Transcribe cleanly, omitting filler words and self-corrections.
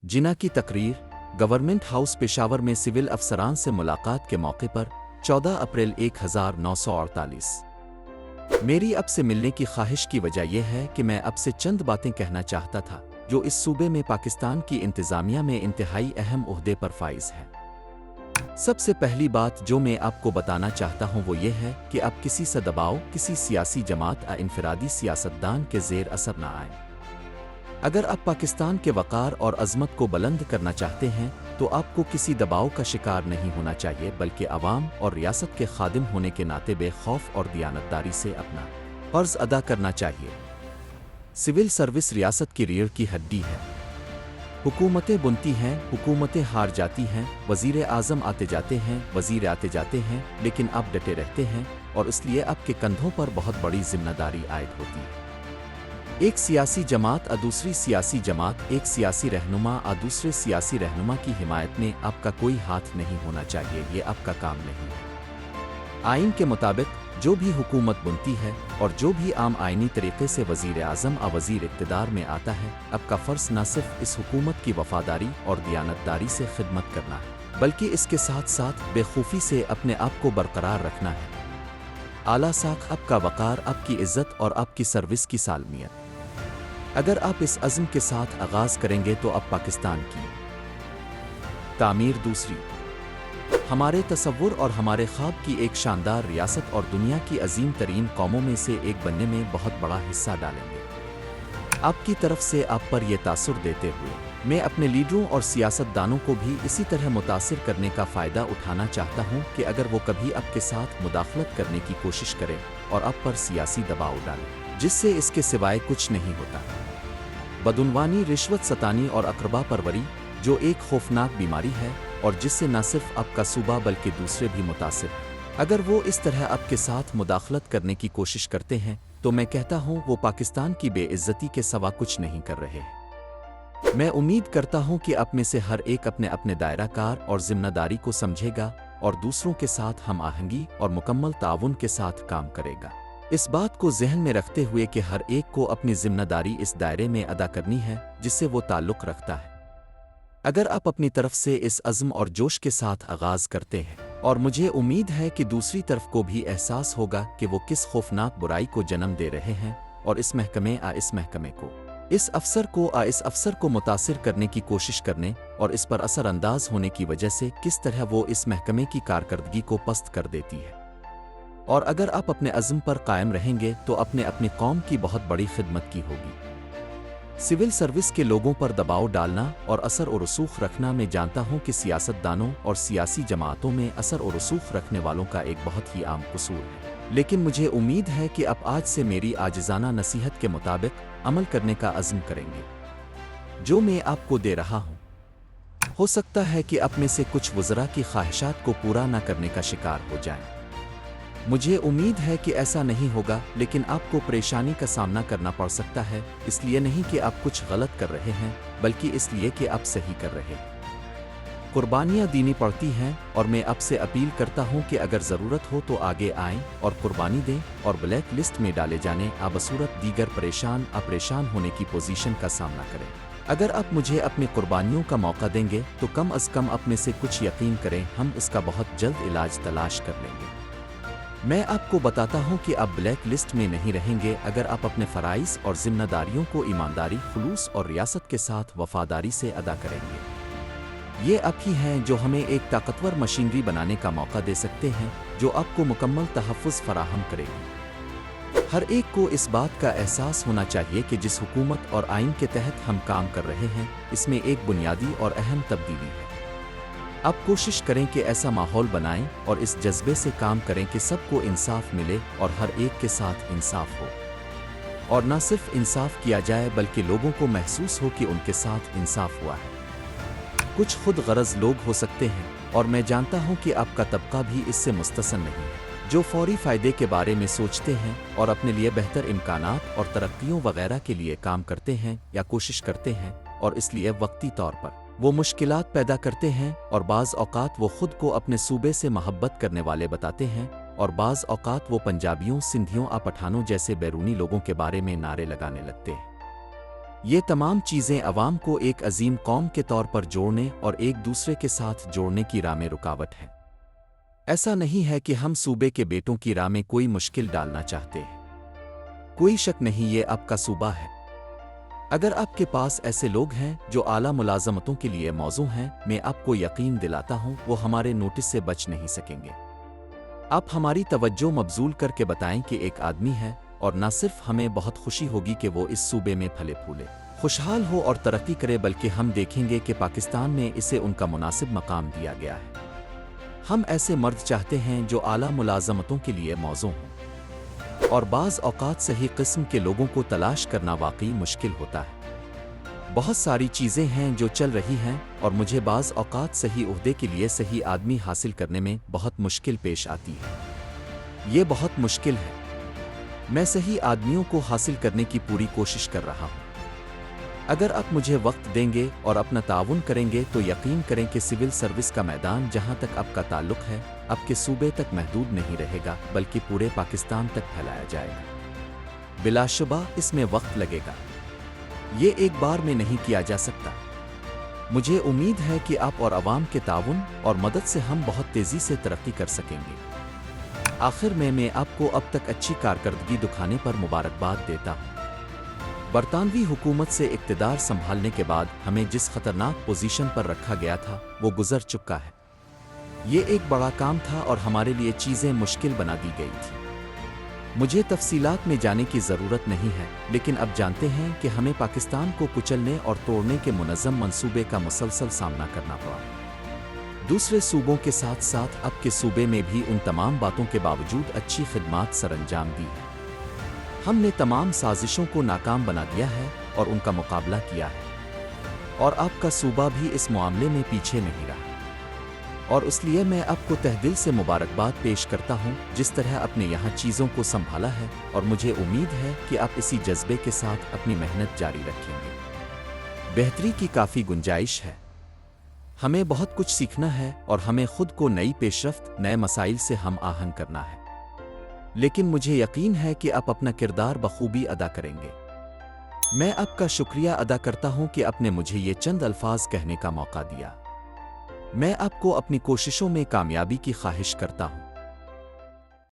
जिना की तकरीर government house Peshawar में सिविल अफसरान से मुलाकात के मौके पर 14 अप्रैल 1948। मेरी अब से मिलने की ख्वाहिश की वजह यह है कि मैं अब से चंद बातें कहना चाहता था जो इस सूबे में पाकिस्तान की इंतज़ामिया में इंतहाई अहम ओहदे पर फाइज है। सबसे पहली बात जो मैं आपको बताना चाहता हूं वो ये है कि अब किसी से दबाव, किसी सियासी जमात या इनफरादी सियासतदान के ज़ेर असर न आए। अगर आप पाकिस्तान के वक़ार और अज़मत को बुलंद करना चाहते हैं तो आपको किसी दबाव का शिकार नहीं होना चाहिए, बल्कि आवाम और रियासत के खादिम होने के नाते बेखौफ और दियानतदारी से अपना फ़र्ज़ अदा करना चाहिए। सिविल सर्विस रियासत की रीढ़ की हड्डी है। हुकूमतें बुनती हैं, हुकूमतें हार जाती हैं, वज़ीर आज़म आते जाते हैं, वज़ीर आते जाते हैं, लेकिन आप डटे रहते हैं और इसलिए आपके कंधों पर बहुत बड़ी जिम्मेदारी आयद होती है। एक सियासी जमात आ दूसरी सियासी जमात, एक सियासी रहनुमा आ दूसरे सियासी रहनुमा की हिमायत में आपका कोई हाथ नहीं होना चाहिए, ये आपका काम नहीं है। आइन के मुताबिक जो भी हुकूमत बुनती है और जो भी आम आइनी तरीके से वज़ीर आज़म आ वज़ीर इक़्तिदार में आता है, आपका फ़र्ज़ न सिर्फ इस हुकूमत की वफ़ादारी और दियानतदारी से खिदमत करना है, बल्कि इसके साथ साथ बेखौफी से अपने आप को बरकरार रखना है। आला साख आपका वक़ार, आपकी इज़्ज़त और आपकी सर्विस की सालमियत। अगर आप इस अज़्म के साथ आगाज़ करेंगे तो अब पाकिस्तान की तामीर दूसरी हमारे तसव्वुर और हमारे ख्वाब की एक शानदार रियासत और दुनिया की अजीम तरीन कौमों में से एक बनने में बहुत बड़ा हिस्सा डालेंगे। आपकी तरफ से आप पर यह तासुर देते हुए मैं अपने लीडरों और सियासतदानों को भी इसी तरह मुतासिर करने का फ़ायदा उठाना चाहता हूँ कि अगर वो कभी आपके साथ मुदाखलत करने की कोशिश करें और आप पर सियासी दबाव डालें जिससे इसके सिवाय कुछ नहीं होता। बदउनवानी, रिश्वत सतानी और अक़रबा परवरी जो एक खौफनाक बीमारी है और जिससे न सिर्फ आपका सूबा बल्कि दूसरे भी मुतासिर हैं। अगर वो इस तरह आपके साथ मुदाखलत करने की कोशिश करते हैं तो मैं कहता हूँ वो पाकिस्तान की बेइज्जती के सिवा कुछ नहीं कर रहे हैं। मैं उम्मीद करता हूँ कि आप में से हर एक अपने अपने दायरा कार और जिम्मेदारी को समझेगा और दूसरों के साथ हम आहंगी और मुकम्मल ताउन के साथ काम करेगा। इस बात को ज़हन में रखते हुए कि हर एक को अपनी जिम्मेदारी इस दायरे में अदा करनी है जिससे वो ताल्लुक़ रखता है। अगर आप अपनी तरफ से इस अज़्म और जोश के साथ आगाज़ करते हैं और मुझे उम्मीद है कि दूसरी तरफ को भी एहसास होगा कि वो किस खौफनाक बुराई को जन्म दे रहे हैं और इस महकमे को इस अफसर को मुतासिर करने की कोशिश करने और इस पर असर अंदाज होने की वजह से किस तरह वो इस महकमे की कारकर्दगी को पस्त कर देती है। और अगर आप अपने अज़्म पर कायम रहेंगे तो अपनी कौम की बहुत बड़ी खिदमत की होगी। सिविल सर्विस के लोगों पर दबाव डालना और असर और रसूख रखना, मैं जानता हूं कि सियासतदानों और सियासी जमातों में असर और रसूख रखने वालों का एक बहुत ही आम कसूर है, लेकिन मुझे उम्मीद है कि आप आज से मेरी आजिज़ाना नसीहत के मुताबिक अमल करने का अज़्म करेंगे जो मैं आपको दे रहा हूँ। हो सकता है कि आप में से कुछ वज़रा की ख्वाहिशात को पूरा न करने का शिकार हो जाएं। मुझे उम्मीद है कि ऐसा नहीं होगा, लेकिन आपको परेशानी का सामना करना पड़ सकता है, इसलिए नहीं कि आप कुछ गलत कर रहे हैं बल्कि इसलिए कि आप सही कर रहे हैं। कुर्बानियाँ देनी पड़ती हैं और मैं आपसे अपील करता हूँ कि अगर ज़रूरत हो तो आगे आएं और कुर्बानी दें और ब्लैक लिस्ट में डाले जाने बसूरत दीगर परेशान होने की पोजीशन का सामना करें। अगर आप मुझे अपनी कुर्बानियों का मौका देंगे तो कम अज़ कम अपने से कुछ यकीन करें, हम इसका बहुत जल्द इलाज तलाश कर लेंगे। मैं आपको बताता हूं कि आप ब्लैक लिस्ट में नहीं रहेंगे अगर आप अपने फ़राइज़ और जिम्मेदारियों को ईमानदारी, खुलूस और रियासत के साथ वफ़ादारी से अदा करेंगे। ये आप ही हैं जो हमें एक ताकतवर मशीनरी बनाने का मौका दे सकते हैं जो आपको मुकम्मल तहफ़्फ़ुज़ फ़राहम करेगी। हर एक को इस बात का एहसास होना चाहिए कि जिस हुकूमत और आइन के तहत हम काम कर रहे हैं इसमें एक बुनियादी और अहम तब्दीली है। आप कोशिश करें कि ऐसा माहौल बनाएं और इस जज्बे से काम करें कि सबको इंसाफ मिले और हर एक के साथ इंसाफ हो, और न सिर्फ इंसाफ किया जाए बल्कि लोगों को महसूस हो कि उनके साथ इंसाफ हुआ है। कुछ खुद गरज लोग हो सकते हैं और मैं जानता हूं कि आपका तबका भी इससे मुस्तसन नहीं है, जो फौरी फ़ायदे के बारे में सोचते हैं और अपने लिए बेहतर इम्कानात और तरक्कियों वगैरह के लिए काम करते हैं या कोशिश करते हैं, और इसलिए वक्ती तौर पर वो मुश्किलात पैदा करते हैं और बाज़ औक़ात वो खुद को अपने सूबे से मोहब्बत करने वाले बताते हैं और बाज़ औक़ात वो पंजाबियों, सिंधियों पठानों जैसे बैरूनी लोगों के बारे में नारे लगाने लगते हैं। یہ تمام چیزیں عوام کو ایک عظیم قوم کے طور پر جوڑنے اور ایک دوسرے کے ساتھ جوڑنے کی راہ میں رکاوٹ ہیں۔ ایسا نہیں ہے کہ ہم صوبے کے بیٹوں کی راہ میں کوئی مشکل ڈالنا چاہتے ہیں۔ کوئی شک نہیں، یہ آپ کا صوبہ ہے۔ اگر آپ کے پاس ایسے لوگ ہیں جو اعلیٰ ملازمتوں کے لیے موزوں ہیں، میں آپ کو یقین دلاتا ہوں وہ ہمارے نوٹس سے بچ نہیں سکیں گے۔ آپ ہماری توجہ مبذول کر کے بتائیں کہ ایک آدمی ہے، اور نہ صرف ہمیں بہت خوشی ہوگی کہ وہ اس صوبے میں پھلے پھولے خوشحال ہو اور ترقی کرے، بلکہ ہم دیکھیں گے کہ پاکستان میں اسے ان کا مناسب مقام دیا گیا ہے۔ ہم ایسے مرد چاہتے ہیں جو اعلیٰ ملازمتوں کے لیے موزوں ہوں، اور بعض اوقات صحیح قسم کے لوگوں کو تلاش کرنا واقعی مشکل ہوتا ہے۔ بہت ساری چیزیں ہیں جو چل رہی ہیں، اور مجھے بعض اوقات صحیح عہدے کے لیے صحیح آدمی حاصل کرنے میں بہت مشکل پیش آتی ہے۔ یہ بہت مشکل ہے۔ میں صحیح آدمیوں کو حاصل کرنے کی پوری کوشش کر رہا ہوں۔ اگر آپ مجھے وقت دیں گے اور اپنا تعاون کریں گے تو یقین کریں کہ سول سروس کا میدان جہاں تک آپ کا تعلق ہے، آپ کے صوبے تک محدود نہیں رہے گا، بلکہ پورے پاکستان تک پھیلایا جائے گا۔ بلا شبہ اس میں وقت لگے گا، یہ ایک بار میں نہیں کیا جا سکتا۔ مجھے امید ہے کہ آپ اور عوام کے تعاون اور مدد سے ہم بہت تیزی سے ترقی کر سکیں گے۔ آخر میں آپ کو اب تک اچھی کارکردگی دکھانے پر مبارکباد دیتا ہوں۔ برطانوی حکومت سے اقتدار سنبھالنے کے بعد ہمیں جس خطرناک پوزیشن پر رکھا گیا تھا وہ گزر چکا ہے۔ یہ ایک بڑا کام تھا اور ہمارے لیے چیزیں مشکل بنا دی گئی تھی۔ مجھے تفصیلات میں جانے کی ضرورت نہیں ہے، لیکن اب جانتے ہیں کہ ہمیں پاکستان کو کچلنے اور توڑنے کے منظم منصوبے کا مسلسل سامنا کرنا پڑا۔ دوسرے صوبوں کے ساتھ ساتھ اب کے صوبے میں بھی ان تمام باتوں کے باوجود اچھی خدمات سر انجام دی ہے۔ ہم نے تمام سازشوں کو ناکام بنا دیا ہے اور ان کا مقابلہ کیا ہے، اور آپ کا صوبہ بھی اس معاملے میں پیچھے نہیں رہا۔ اور اس لیے میں آپ کو تہ دل سے مبارکباد پیش کرتا ہوں جس طرح اپنے یہاں چیزوں کو سنبھالا ہے، اور مجھے امید ہے کہ آپ اسی جذبے کے ساتھ اپنی محنت جاری رکھیں گے۔ بہتری کی کافی گنجائش ہے۔ ہمیں بہت کچھ سیکھنا ہے اور ہمیں خود کو نئی پیش رفت، نئے مسائل سے ہم آہنگ کرنا ہے، لیکن مجھے یقین ہے کہ آپ اپنا کردار بخوبی ادا کریں گے۔ میں آپ کا شکریہ ادا کرتا ہوں کہ آپ نے مجھے یہ چند الفاظ کہنے کا موقع دیا۔ میں آپ کو اپنی کوششوں میں کامیابی کی خواہش کرتا ہوں۔